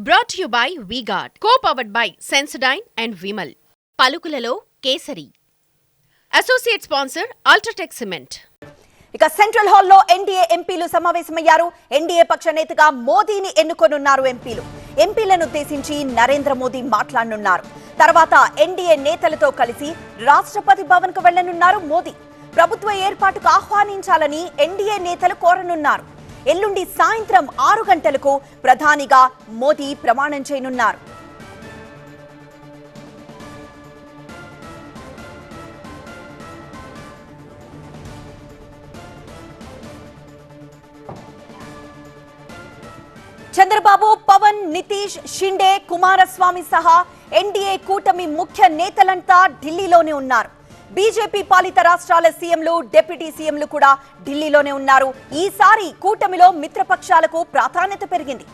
Brought to you by V-Guard, co-powered by Sensodyne and Vimal. పలుకులలో Kesari. Associate sponsor UltraTech cement. ఇక central హాల్లో NDA ఎంపీలు సమావేశమయ్యారు. NDA పక్ష నేతగా మోదీని ఎన్నుకొనున్నారు ఎంపీలు. ఎంపీలను ఉద్దేశించి నరేంద్ర మోదీ మాట్లాడనున్నారు. తర్వాత ఎన్డీఏ నేతలతో కలిసి రాష్ట్రపతి భవన్ కు వెళ్లనున్నారు మోదీ. ప్రభుత్వ ఏర్పాటుకు ఆహ్వానించాలని ఎన్డీఏ నేతలు కోరనున్నారు. ఎల్లుండి సాయంత్రం 6 గంటలకు ప్రధానిగా మోదీ ప్రమాణం చేయనున్నారు. చంద్రబాబు, పవన్, నితీష్, షిండే, కుమారస్వామి సహా ఎన్డీఏ కూటమి ముఖ్య నేతలంతా ఢిల్లీలోనే ఉన్నారు. బీజేపీ పాలిత రాష్ట్రాల సీఎంలు, డిప్యూటీ సీఎంలు కూడా ఢిల్లీలోనే ఉన్నారు. ఈసారి కూటమిలో మిత్రపక్షాలకు ప్రాధాన్యత పెరిగింది.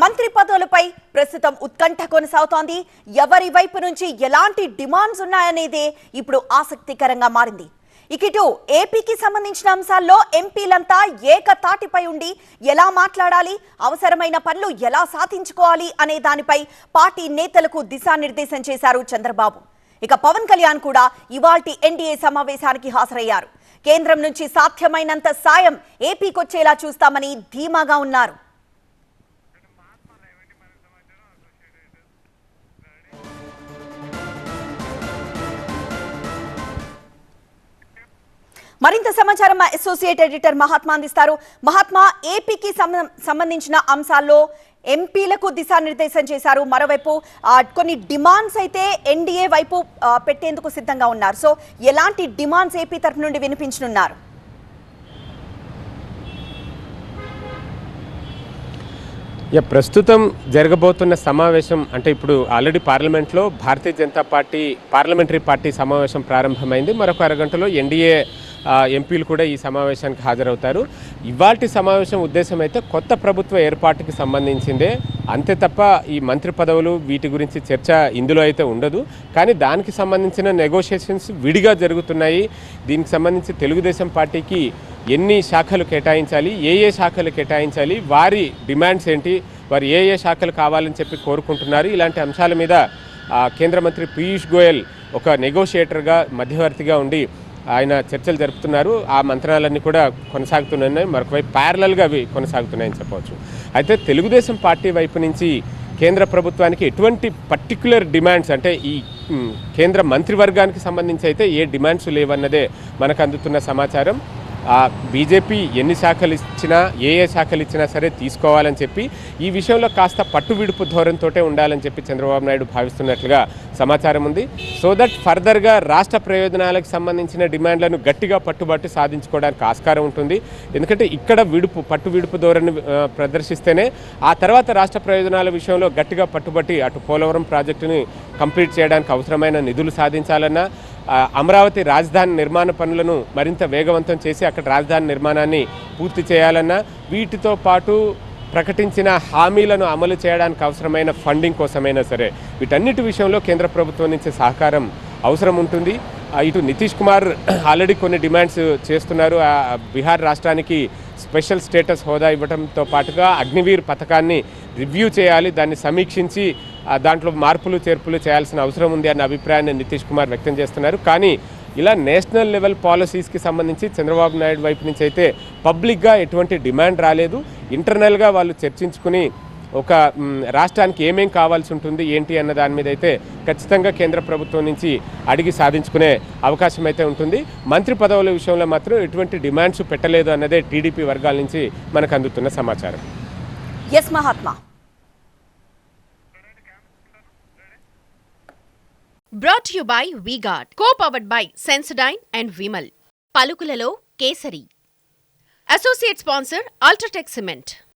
మంత్రి పదవులపై ప్రస్తుతం ఉత్కంఠ కొనసాగుతోంది. ఎవరి వైపు నుంచి ఎలాంటి డిమాండ్స్ ఉన్నాయనేదే ఇప్పుడు ఆసక్తికరంగా మారింది. ఇటు ఏపీకి సంబంధించిన అంశాల్లో ఎంపీలంతా ఏకతాటిపై ఉండి ఎలా మాట్లాడాలి, అవసరమైన పనులు ఎలా సాధించుకోవాలి అనే దానిపై పార్టీ నేతలకు దిశానిర్దేశం చేశారు చంద్రబాబు. ఇక పవన్ కళ్యాణ్ కూడా ఇవాల్టి ఎన్డీఏ సమావేశానికి హాజరయ్యారు. కేంద్రం నుంచి సాధ్యమైనంత సాయం ఏపీకొచ్చేలా చూస్తామని ధీమాగా ఉన్నారు. మరింత సమాచారం మా అసోసియేట్ ఎడిటర్ మహాత్మా అందిస్తారు. మహాత్మా, ఏపీకి సంబంధించిన అంశాల్లో ఎంపీలకు దిశానిర్దేశం చేశారు. మరోవైపు కొన్ని డిమాండ్స్ అయితే ఎన్డీఏ వైపు పెట్టేందుకు సిద్ధంగా ఉన్నారు. సో ఎలాంటి డిమాండ్స్ ఏపీ తరఫు నుండి వినిపించనున్నారు? ప్రస్తుతం జరగబోతున్న సమావేశం అంటే ఇప్పుడు ఆల్రెడీ పార్లమెంట్లో Bharatiya Janata party parliamentary party సమావేశం ప్రారంభమైంది. మరొక అరగంటలో ఎన్డీఏ ఎంపీలు కూడా ఈ సమావేశానికి హాజరవుతారు. ఇవాల్టి సమావేశం ఉద్దేశం అయితే కొత్త ప్రభుత్వ ఏర్పాటుకి సంబంధించిందే, అంతే తప్ప ఈ మంత్రి పదవులు వీటి గురించి చర్చ ఇందులో అయితే ఉండదు. కానీ దానికి సంబంధించిన నెగోషియేషన్స్ విడిగా జరుగుతున్నాయి. దీనికి సంబంధించి తెలుగుదేశం పార్టీకి ఎన్ని శాఖలు కేటాయించాలి, ఏ శాఖలు కేటాయించాలి, వారి డిమాండ్స్ ఏంటి, వారు ఏ శాఖలు కావాలని చెప్పి కోరుకుంటున్నారు, ఇలాంటి అంశాల మీద కేంద్ర మంత్రి పీయూష్ గోయల్ ఒక నెగోషియేటర్గా మధ్యవర్తిగా ఉండి ఆయన చర్చలు జరుపుతున్నారు. ఆ మంత్రాలన్నీ కూడా కొనసాగుతున్నాయి. మరొకవైపు ప్యారలల్గా అవి కొనసాగుతున్నాయని చెప్పవచ్చు. అయితే తెలుగుదేశం పార్టీ వైపు నుంచి కేంద్ర ప్రభుత్వానికి ఎటువంటి పర్టిక్యులర్ డిమాండ్స్ అంటే ఈ కేంద్ర మంత్రివర్గానికి సంబంధించి అయితే ఏ డిమాండ్స్ లేవన్నదే మనకు అందుతున్న సమాచారం. బీజేపీ ఎన్ని శాఖలు ఇచ్చినా ఏ శాఖలు ఇచ్చినా సరే తీసుకోవాలని చెప్పి ఈ విషయంలో కాస్త పట్టువిడుపు ధోరణితోటే ఉండాలని చెప్పి చంద్రబాబు నాయుడు భావిస్తున్నట్లుగా సమాచారం ఉంది. సో దట్ ఫర్దర్గా రాష్ట్ర ప్రయోజనాలకు సంబంధించిన డిమాండ్లను గట్టిగా పట్టుబట్టి సాధించుకోవడానికి ఆస్కారం ఉంటుంది. ఎందుకంటే ఇక్కడ పట్టు విడుపు ధోరణి ప్రదర్శిస్తేనే ఆ తర్వాత రాష్ట్ర ప్రయోజనాల విషయంలో గట్టిగా పట్టుబట్టి అటు పోలవరం ప్రాజెక్టుని కంప్లీట్ చేయడానికి అవసరమైన నిధులు సాధించాలన్నా, అమరావతి రాజధాని నిర్మాణ పనులను మరింత వేగవంతం చేసి అక్కడ రాజధాని నిర్మాణాన్ని పూర్తి చేయాలన్నా, వీటితో పాటు ప్రకటించిన హామీలను అమలు చేయడానికి అవసరమైన ఫండింగ్ కోసమైనా సరే వీటన్నిటి విషయంలో కేంద్ర ప్రభుత్వం నుంచి సహకారం అవసరం ఉంటుంది. ఇటు నితీష్ కుమార్ ఆల్రెడీ కొన్ని డిమాండ్స్ చేస్తున్నారు. బీహార్ రాష్ట్రానికి స్పెషల్ స్టేటస్ హోదా ఇవ్వడంతో పాటుగా అగ్నివీర్ పథకాన్ని రివ్యూ చేయాలి, దాన్ని సమీక్షించి దాంట్లో మార్పులు చేర్పులు చేయాల్సిన అవసరం ఉంది అన్న అభిప్రాయాన్ని నితీష్ కుమార్ వ్యక్తం చేస్తున్నారు. కానీ ఇలా నేషనల్ లెవెల్ పాలసీస్కి సంబంధించి చంద్రబాబు నాయుడు వైపు నుంచి అయితే పబ్లిక్గా ఎటువంటి డిమాండ్ రాలేదు. ఇంటర్నల్గా వాళ్ళు చర్చించుకుని ఒక రాష్ట్రానికి ఏమేం కావాల్సి ఉంటుంది ఏంటి అన్న దాని మీద అయితే ఖచ్చితంగా కేంద్ర ప్రభుత్వం నుంచి అడిగి సాధించుకునే అవకాశం అయితే ఉంటుంది. మంత్రి పదవుల విషయంలో మాత్రం ఎటువంటి డిమాండ్స్ పెట్టలేదు అన్నదే టీడీపీ వర్గాల నుంచి మనకు అందుతున్న సమాచారం. S Mahatma. Brought to you by V-Guard, co-powered by Sensodyne and Vimal. పలుకులలో Kesari. Associate sponsor UltraTech cement.